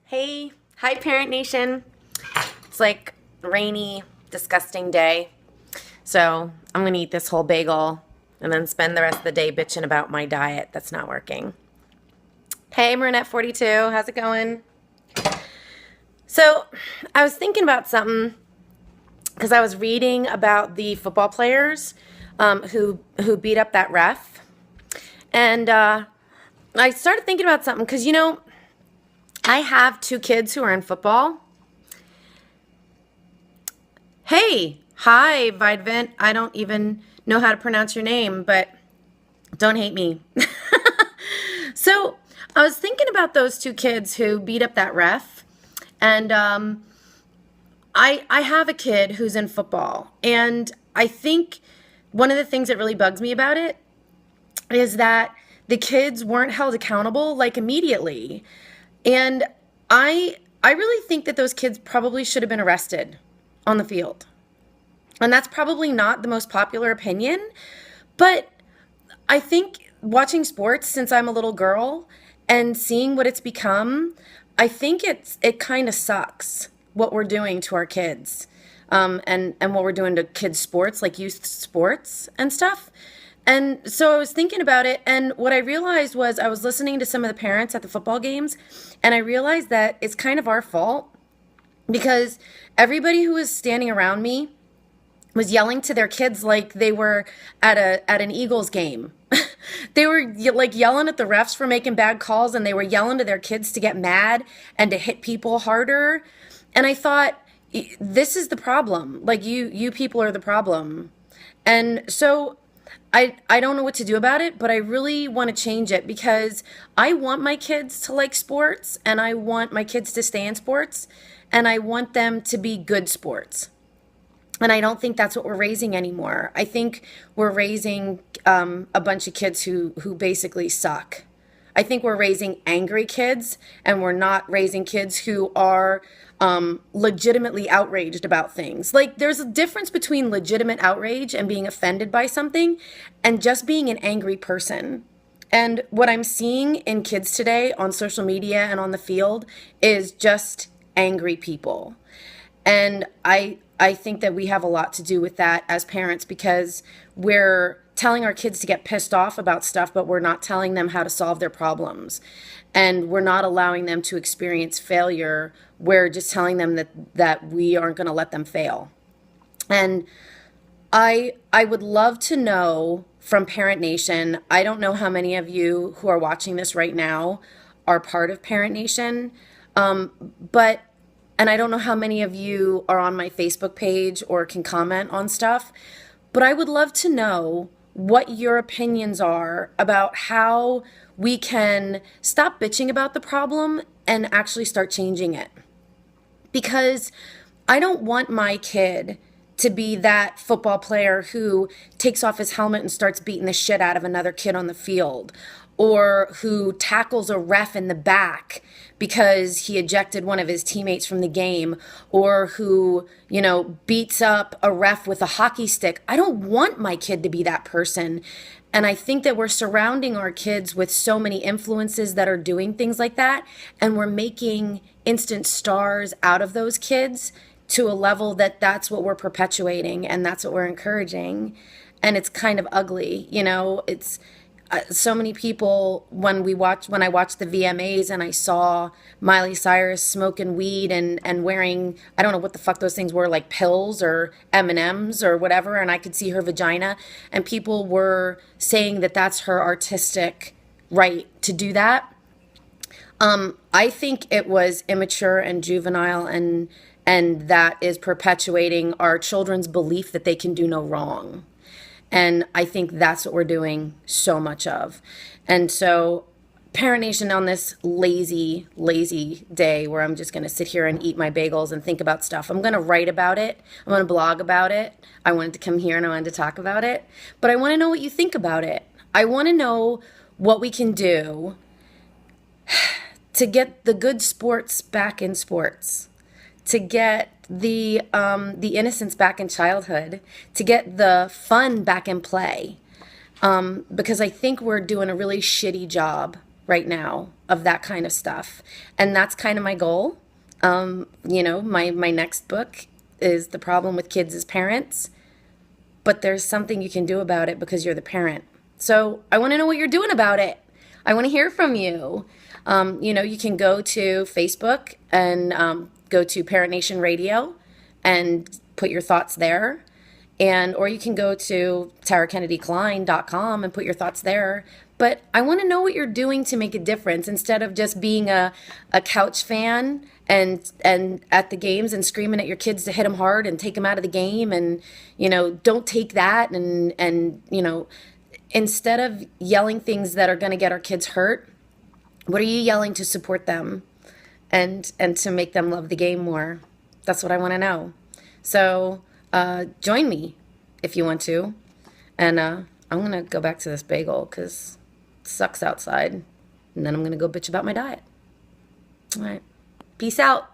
Hey, hi Parent Nation. It's like a rainy, disgusting day. So I'm gonna eat this whole bagel and then spend the rest of the day bitching about my diet that's not working. Hey Marinette42, how's it going? So I was thinking about something because I was reading about the football players who beat up that ref. And I started thinking about something because, I have two kids who are in football. Hey, hi, Vidvent. I don't even know how to pronounce your name, but don't hate me. So I was thinking about those two kids who beat up that ref, and I have a kid who's in football, and I think one of the things that really bugs me about it is that the kids weren't held accountable like immediately. And I really think that those kids probably should have been arrested on the field. And that's probably not the most popular opinion, but I think watching sports since I'm a little girl and seeing what it's become, I think it kind of sucks what we're doing to our kids, and what we're doing to kids' sports, like youth sports and stuff. And so I was thinking about it, and what I realized was I was listening to some of the parents at the football games, and I realized that it's kind of our fault because everybody who was standing around me was yelling to their kids like they were at an Eagles game. They were like yelling at the refs for making bad calls, and they were yelling to their kids to get mad and to hit people harder. And I thought, this is the problem. Like you people are the problem. And so I don't know what to do about it, but I really want to change it because I want my kids to like sports, and I want my kids to stay in sports, and I want them to be good sports. And I don't think that's what we're raising anymore. I think we're raising a bunch of kids who basically suck. I think we're raising angry kids, and we're not raising kids who are legitimately outraged about things. Like, there's a difference between legitimate outrage and being offended by something and just being an angry person. And what I'm seeing in kids today on social media and on the field is just angry people. And I think that we have a lot to do with that as parents because we're telling our kids to get pissed off about stuff, but we're not telling them how to solve their problems. And we're not allowing them to experience failure. We're just telling them that we aren't going to let them fail. And I would love to know from Parent Nation, I don't know how many of you who are watching this right now are part of Parent Nation, but and I don't know how many of you are on my Facebook page or can comment on stuff, but I would love to know what your opinions are about how we can stop bitching about the problem and actually start changing it. Because I don't want my kid to be that football player who takes off his helmet and starts beating the shit out of another kid on the field, or who tackles a ref in the back because he ejected one of his teammates from the game, or who, beats up a ref with a hockey stick. I don't want my kid to be that person. And I think that we're surrounding our kids with so many influences that are doing things like that, and we're making instant stars out of those kids to a level that that's what we're perpetuating and that's what we're encouraging. And it's kind of ugly, it's so many people when I watched the VMAs and I saw Miley Cyrus smoking weed and wearing, I don't know what the fuck those things were, like pills or M&Ms or whatever, and I could see her vagina, and people were saying that that's her artistic right to do that. I think it was immature and juvenile, and that is perpetuating our children's belief that they can do no wrong. And I think that's what we're doing so much of. And so, Parent Nation, on this lazy, lazy day where I'm just going to sit here and eat my bagels and think about stuff, I'm going to write about it. I'm going to blog about it. I wanted to come here and I wanted to talk about it. But I want to know what you think about it. I want to know what we can do to get the good sports back in sports, to get the innocence back in childhood, to get the fun back in play, because I think we're doing a really shitty job right now of that kind of stuff. And that's kind of my goal. My next book is The Problem with Kids as Parents, but there's something you can do about it because you're the parent. So I want to know what you're doing about it. I want to hear from you. You can go to Facebook and go to Parent Nation Radio and put your thoughts there. Or you can go to TaraKennedy-Kline.com and put your thoughts there. But I want to know what you're doing to make a difference instead of just being a couch fan and at the games and screaming at your kids to hit them hard and take them out of the game. And, don't take that. And instead of yelling things that are going to get our kids hurt, what are you yelling to support them and to make them love the game more? That's what I want to know. So join me if you want to. And I'm going to go back to this bagel because it sucks outside. And then I'm going to go bitch about my diet. All right. Peace out.